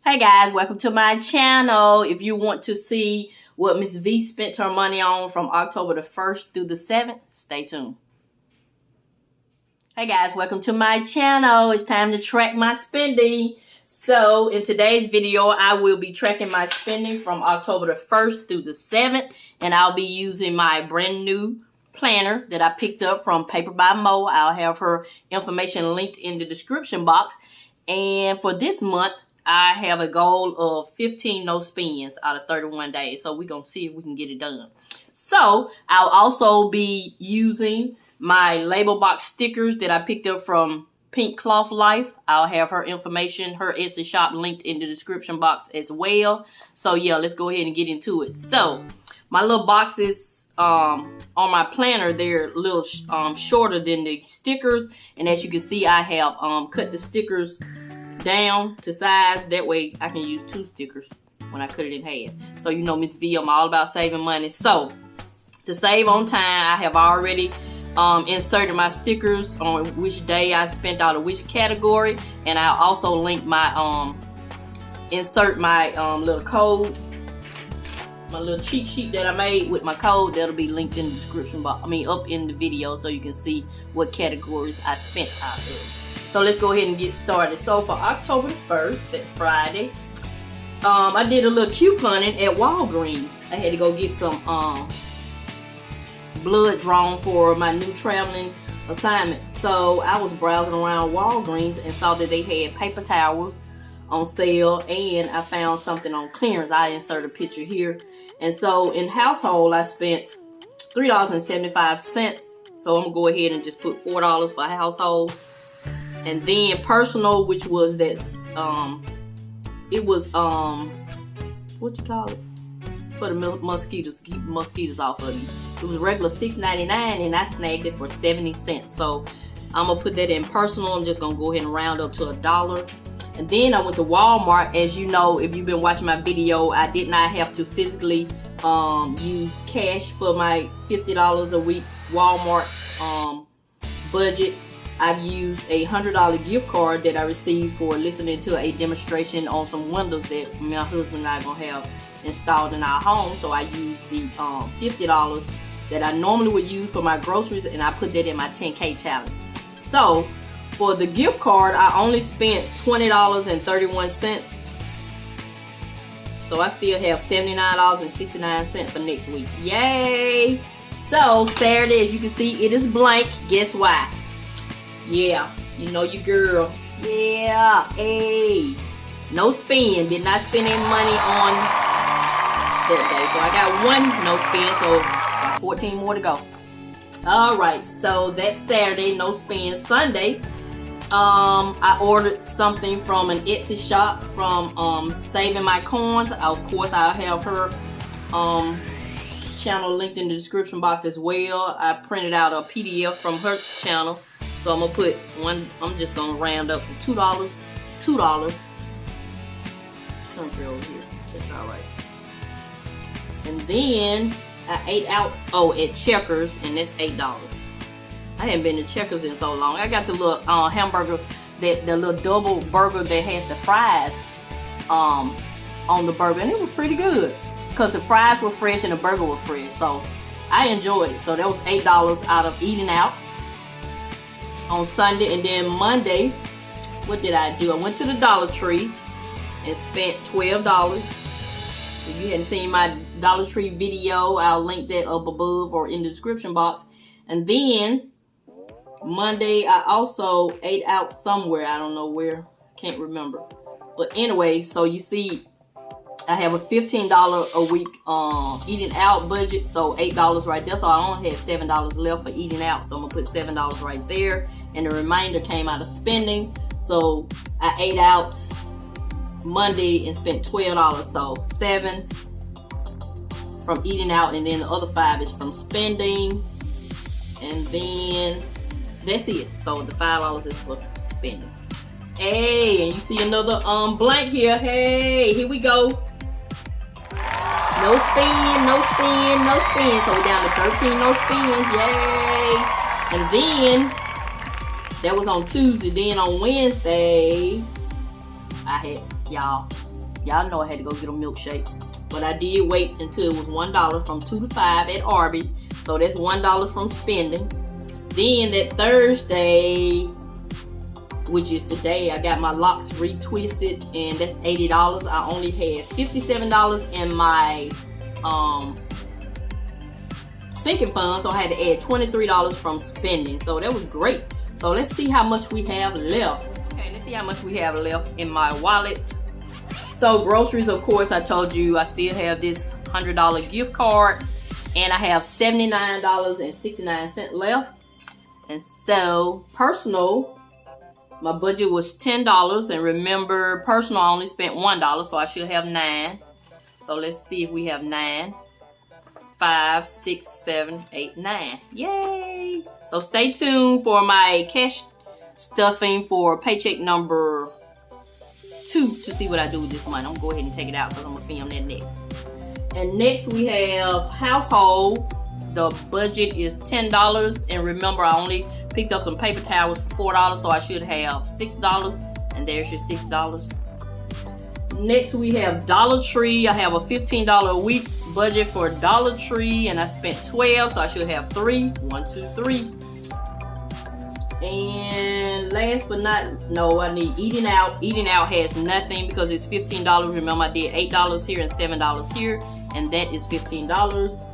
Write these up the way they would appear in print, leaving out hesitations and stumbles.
Hey guys, welcome to my channel. If you want to see what Mrs Vee spent her money on from October the 1st through the 7th, stay tuned. Hey guys, welcome to my channel. It's time to track my spending. So in today's video, I will be tracking my spending from October the 1st through the 7th. And I'll be using my brand new planner that I picked up from Paper by Mo. I'll have her information linked in the description box. And for this month, I have a goal of 15 no spends out of 31 days. So we're going to see if we can get it done. So I'll also be using my label box stickers that I picked up from Pink Cloth Life. I'll have her information, her Etsy shop linked in the description box as well. So yeah, let's go ahead and get into it. So my little boxes on my planner, they're a little shorter than the stickers. And as you can see, I have cut the stickers down to size. That way I can use 2 stickers when I cut it in half. So you know Miss V, I'm all about saving money. So to save on time, I have already inserted my stickers on which day I spent out of which category, and I'll also link my insert my little code, my little cheat sheet that I made with my code. That'll be linked in the description box, up in the video, so you can see what categories I spent out of. So let's go ahead and get started. So for October 1st, that Friday, I did a little couponing at Walgreens. I had to go get some blood drawn for my new traveling assignment. So I was browsing around Walgreens and saw that they had paper towels on sale, and I found something on clearance. I insert a picture here. And so in household, I spent $3.75. So I'm gonna go ahead and just put $4 for household. And then personal, which was that, it was, what you call it? For the mosquitoes, to keep mosquitoes off of you. It was regular $6.99, and I snagged it for 70 cents. So I'm gonna put that in personal. I'm just gonna go ahead and round up to $1. And then I went to Walmart. As you know, if you've been watching my video, I did not have to physically use cash for my $50 a week Walmart budget. I've used a $100 gift card that I received for listening to a demonstration on some windows that my husband and I are gonna have installed in our home. So I used the $50 that I normally would use for my groceries, and I put that in my 10K challenge. So for the gift card, I only spent $20.31. So I still have $79.69 for next week. Yay! So Saturday, as you can see, it is blank. Guess why? Yeah, you know your girl. Yeah, hey. No spend. Did not spend any money on that day. So I got 1 no spend, so got 14 more to go. Alright, so that's Saturday, no spend. Sunday, I ordered something from an Etsy shop from Saving My Coins. Of course, I'll have her channel linked in the description box as well. I printed out a PDF from her channel. So I'm gonna put one, I'm just gonna round up to $2. Country over here, that's alright. And then I ate out, at Checkers, and that's $8. I haven't been to Checkers in so long. I got the little hamburger, the little double burger that has the fries on the burger, and it was pretty good because the fries were fresh and the burger was fresh. So I enjoyed it. So that was $8 out of eating out on Sunday. And then Monday, what did I do? I went to the Dollar Tree and spent $12. If you hadn't seen my Dollar Tree video, I'll link that up above or in the description box. And then Monday, I also ate out somewhere. I don't know where, can't remember. But anyway, so you see, I have a $15 a week eating out budget, so $8 right there. So I only had $7 left for eating out, so I'm gonna put $7 right there, and the remainder came out of spending. So I ate out Monday and spent $12, so $7 from eating out, and then the other $5 is from spending, and then that's it. So the $5 is for spending. Hey, and you see another blank here. Hey, here we go. No spend, no spend, no spend. So we're down to 13 no spends. Yay! And then that was on Tuesday. Then on Wednesday, I had, y'all, Y'all know I had to go get a milkshake. But I did wait until it was $1 from 2 to 5 at Arby's. So that's $1 from spending. Then that Thursday, which is today, I got my locks retwisted, and that's $80. I only had $57 in my sinking fund, so I had to add $23 from spending. So that was great. So let's see how much we have left. Okay, let's see how much we have left in my wallet. So groceries, of course, I told you I still have this $100 gift card, and I have $79.69 left. And so personal, my budget was $10, and remember, personal I only spent $1, so I should have $9. So let's see if we have $9. 5, 6, 7, 8, 9. Yay! So stay tuned for my cash stuffing for paycheck number 2 to see what I do with this money. I'm gonna go ahead and take it out because I'm gonna film that next. And next we have household. The budget is $10, and remember, I only picked up some paper towels for $4, so I should have $6, and there's your $6. Next we have Dollar Tree. I have a $15 a week budget for Dollar Tree, and I spent $12, so I should have 3. 1, 2, 3. And last but not, no, I need Eating Out. Eating Out has nothing because it's $15. Remember, I did $8 here and $7 here, and that is $15.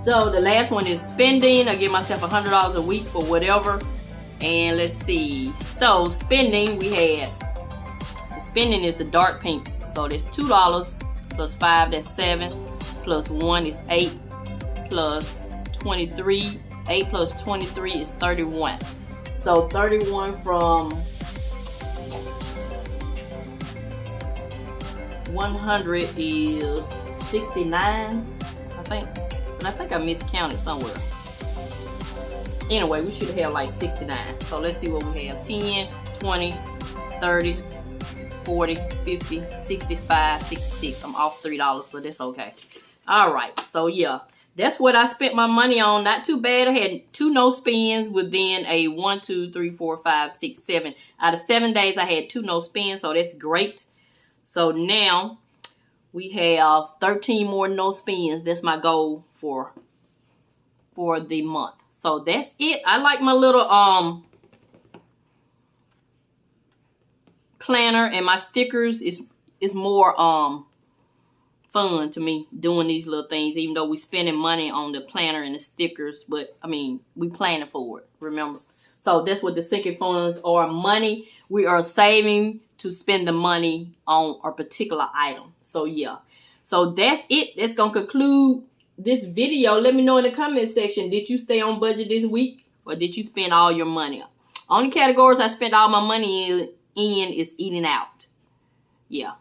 So the last one is spending. I give myself $100 a week for whatever. And let's see. So spending, we had, spending is a dark pink. So there's $2 plus 5, that's 7. Plus 1 is 8. Plus 23. 8 plus 23 is 31. So 31 from 100 is 69, I think. And I think I miscounted somewhere. Anyway, we should have like 69. So let's see what we have. 10, 20, 30, 40, 50, 65, 66. I'm off $3, but that's okay. Alright, so yeah. That's what I spent my money on. Not too bad. I had 2 no spends within a 1, 2, 3, 4, 5, 6, 7. Out of 7 days, I had 2 no spends, so that's great. So now we have 13 more no spends. That's my goal for the month. So that's it. I like my little planner, and my stickers is more fun to me doing these little things, even though we spending money on the planner and the stickers, but I mean, we planning for it, remember? So that's what the sinking funds are. Money we are saving to spend the money on a particular item. So yeah, so that's it. That's gonna conclude this video. Let me know in the comment section, did you stay on budget this week, or did you spend all your money? Only categories I spent all my money in is eating out. Yeah.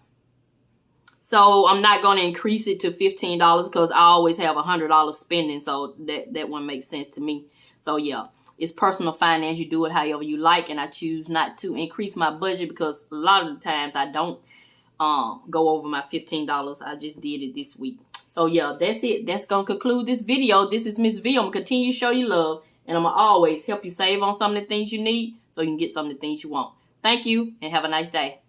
So I'm not going to increase it to $15 because I always have $100 spending. So that one makes sense to me. So yeah, it's personal finance. You do it however you like. And I choose not to increase my budget because a lot of the times I don't go over my $15. I just did it this week. So yeah, that's it. That's going to conclude this video. This is Miss V. I'm going to continue to show you love. And I'm going to always help you save on some of the things you need so you can get some of the things you want. Thank you and have a nice day.